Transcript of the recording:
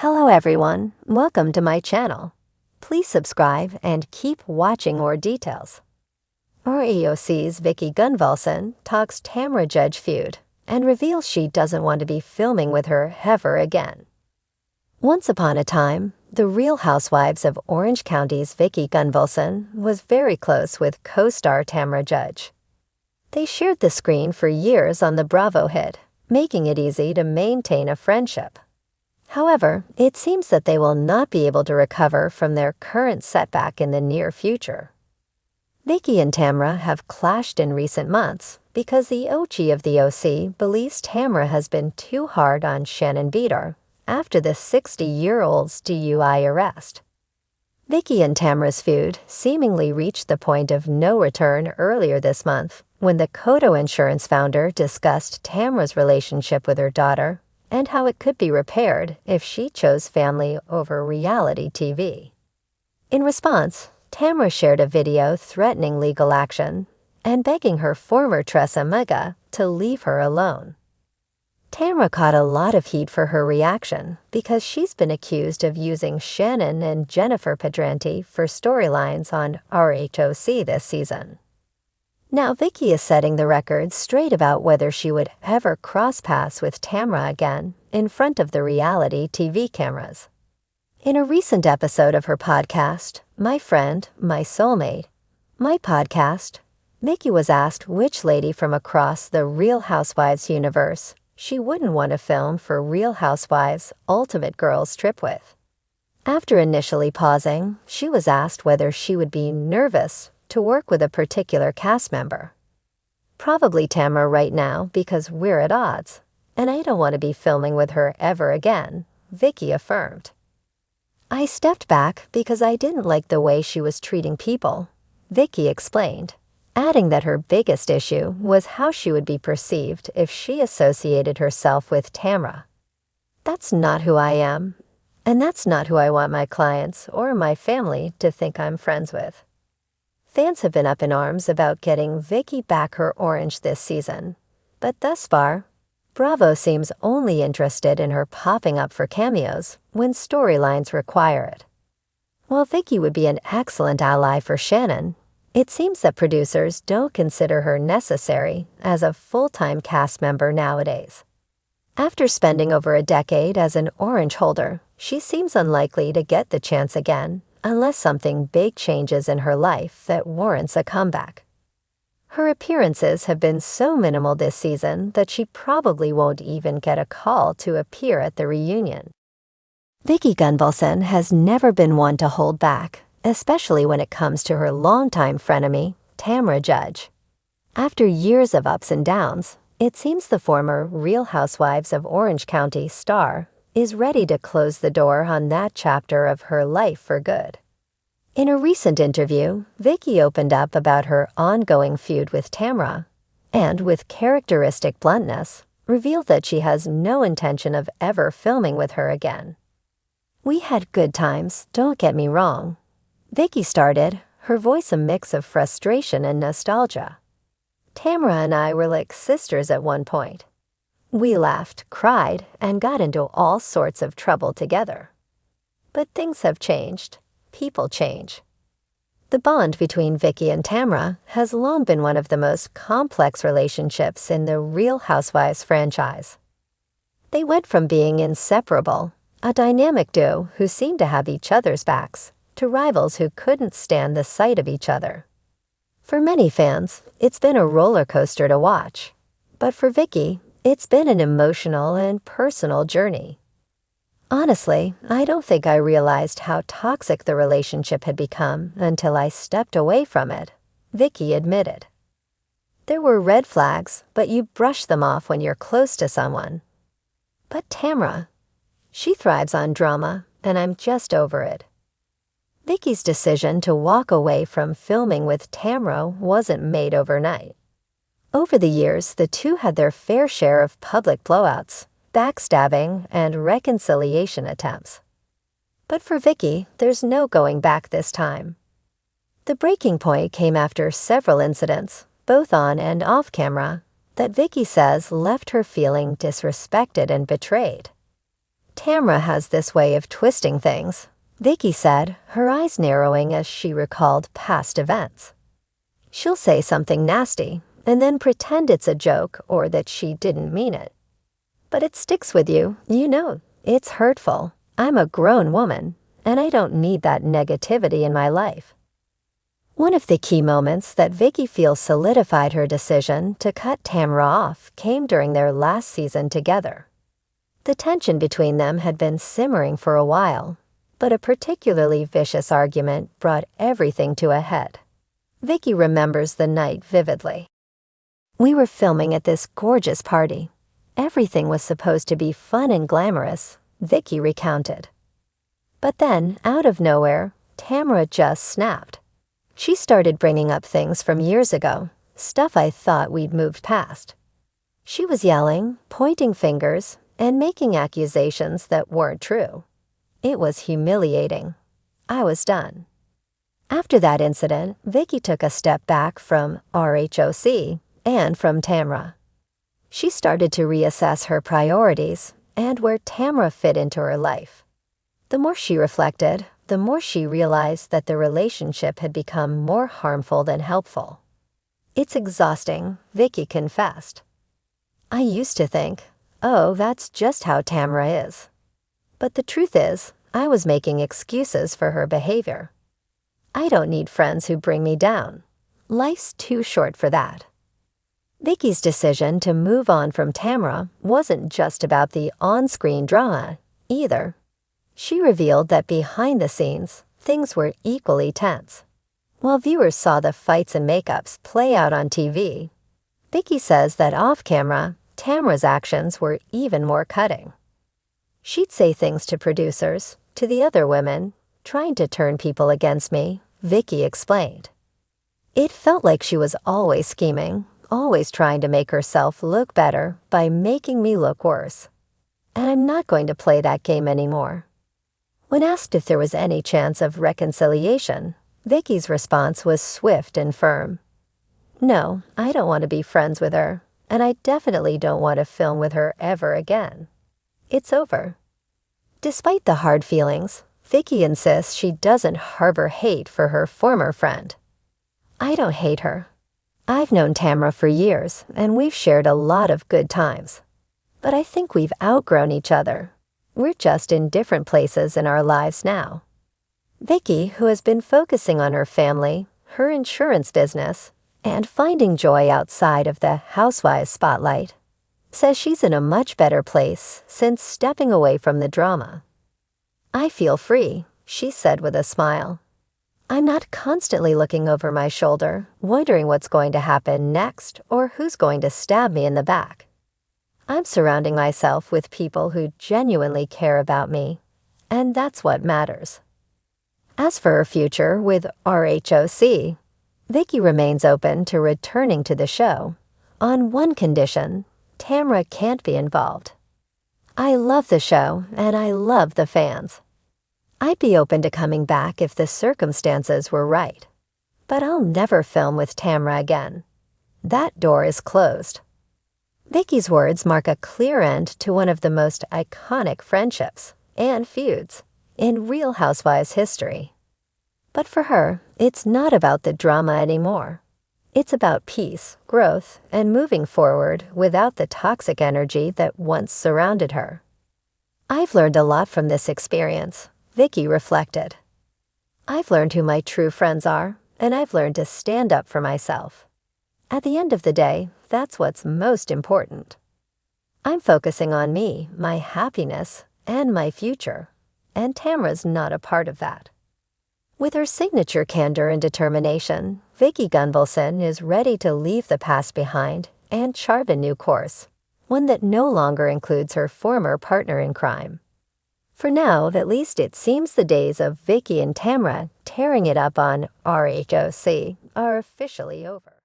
Hello everyone, welcome to my channel. Please subscribe and keep watching more details. Our EOC's Vicki Gunvalson talks Tamra Judge feud and reveals she doesn't want to be filming with her ever again. Once upon a time, the Real Housewives of Orange County's Vicki Gunvalson was very close with co-star Tamra Judge. They shared the screen for years on the Bravo hit, making it easy to maintain a friendship. However, it seems that they will not be able to recover from their current setback in the near future. Vicki and Tamra have clashed in recent months because the OG of the OC believes Tamra has been too hard on Shannon Beador after the 60-year-old's DUI arrest. Vicki and Tamra's feud seemingly reached the point of no return earlier this month when the Kodo Insurance founder discussed Tamra's relationship with her daughter and how it could be repaired if she chose family over reality TV. In response, Tamra shared a video threatening legal action and begging her former Tressa Mega to leave her alone. Tamra caught a lot of heat for her reaction because she's been accused of using Shannon and Jennifer Pedranti for storylines on RHOC this season. Now Vicki is setting the record straight about whether she would ever cross paths with Tamra again in front of the reality TV cameras. In a recent episode of her podcast, My Friend, My Soulmate, My Podcast, Vicki was asked which lady from across the Real Housewives universe she wouldn't want to film for Real Housewives Ultimate Girls Trip with. After initially pausing, she was asked whether she would be nervous to work with a particular cast member. Probably Tamra right now because we're at odds, and I don't want to be filming with her ever again, Vicki affirmed. I stepped back because I didn't like the way she was treating people, Vicki explained, adding that her biggest issue was how she would be perceived if she associated herself with Tamra. That's not who I am, and that's not who I want my clients or my family to think I'm friends with. Fans have been up in arms about getting Vicki back her orange this season, but thus far, Bravo seems only interested in her popping up for cameos when storylines require it. While Vicki would be an excellent ally for Shannon, it seems that producers don't consider her necessary as a full-time cast member nowadays. After spending over a decade as an orange holder, she seems unlikely to get the chance again unless something big changes in her life that warrants a comeback. Her appearances have been so minimal this season that she probably won't even get a call to appear at the reunion. Vicki Gunvalson has never been one to hold back, especially when it comes to her longtime frenemy, Tamra Judge. After years of ups and downs, it seems the former Real Housewives of Orange County star is ready to close the door on that chapter of her life for good. In a recent interview, Vicki opened up about her ongoing feud with Tamra, and with characteristic bluntness, revealed that she has no intention of ever filming with her again. We had good times, don't get me wrong. Vicki started, her voice a mix of frustration and nostalgia. Tamra and I were like sisters at one point. We laughed, cried, and got into all sorts of trouble together. But things have changed. People change. The bond between Vicki and Tamra has long been one of the most complex relationships in the Real Housewives franchise. They went from being inseparable, a dynamic duo who seemed to have each other's backs, to rivals who couldn't stand the sight of each other. For many fans, it's been a roller coaster to watch. But for Vicki, it's been an emotional and personal journey. Honestly, I don't think I realized how toxic the relationship had become until I stepped away from it, Vicki admitted. There were red flags, but you brush them off when you're close to someone. But Tamra, she thrives on drama, and I'm just over it. Vicki's decision to walk away from filming with Tamra wasn't made overnight. Over the years, the two had their fair share of public blowouts, backstabbing, and reconciliation attempts. But for Vicki, there's no going back this time. The breaking point came after several incidents, both on and off camera, that Vicki says left her feeling disrespected and betrayed. Tamra has this way of twisting things, Vicki said, her eyes narrowing as she recalled past events. She'll say something nasty and then pretend it's a joke or that she didn't mean it. But it sticks with you, you know. It's hurtful. I'm a grown woman, and I don't need that negativity in my life. One of the key moments that Vicki feels solidified her decision to cut Tamra off came during their last season together. The tension between them had been simmering for a while, but a particularly vicious argument brought everything to a head. Vicki remembers the night vividly. We were filming at this gorgeous party. Everything was supposed to be fun and glamorous, Vicki recounted. But then, out of nowhere, Tamra just snapped. She started bringing up things from years ago, stuff I thought we'd moved past. She was yelling, pointing fingers, and making accusations that weren't true. It was humiliating. I was done. After that incident, Vicki took a step back from RHOC and from Tamra. She started to reassess her priorities and where Tamra fit into her life. The more she reflected, the more she realized that the relationship had become more harmful than helpful. It's exhausting, Vicki confessed. I used to think, oh, that's just how Tamra is. But the truth is, I was making excuses for her behavior. I don't need friends who bring me down. Life's too short for that. Vicki's decision to move on from Tamra wasn't just about the on-screen drama, either. She revealed that behind the scenes, things were equally tense. While viewers saw the fights and makeups play out on TV, Vicki says that off-camera, Tamra's actions were even more cutting. She'd say things to producers, to the other women, trying to turn people against me, Vicki explained. It felt like she was always scheming, always trying to make herself look better by making me look worse. And I'm not going to play that game anymore. When asked if there was any chance of reconciliation, Vicki's response was swift and firm. No, I don't want to be friends with her, and I definitely don't want to film with her ever again. It's over. Despite the hard feelings, Vicki insists she doesn't harbor hate for her former friend. I don't hate her. I've known Tamra for years, and we've shared a lot of good times. But I think we've outgrown each other. We're just in different places in our lives now. Vicki, who has been focusing on her family, her insurance business, and finding joy outside of the Housewives spotlight, says she's in a much better place since stepping away from the drama. I feel free, she said with a smile. I'm not constantly looking over my shoulder, wondering what's going to happen next or who's going to stab me in the back. I'm surrounding myself with people who genuinely care about me, and that's what matters. As for her future with RHOC, Vicki remains open to returning to the show, on one condition: Tamra can't be involved. I love the show, and I love the fans. I'd be open to coming back if the circumstances were right. But I'll never film with Tamra again. That door is closed. Vicki's words mark a clear end to one of the most iconic friendships and feuds in Real Housewives history. But for her, it's not about the drama anymore. It's about peace, growth, and moving forward without the toxic energy that once surrounded her. I've learned a lot from this experience, Vicki reflected. I've learned who my true friends are, and I've learned to stand up for myself. At the end of the day, that's what's most important. I'm focusing on me, my happiness, and my future, and Tamra's not a part of that. With her signature candor and determination, Vicki Gunvalson is ready to leave the past behind and chart a new course, one that no longer includes her former partner in crime. For now, at least it seems the days of Vicki and Tamra tearing it up on RHOC are officially over.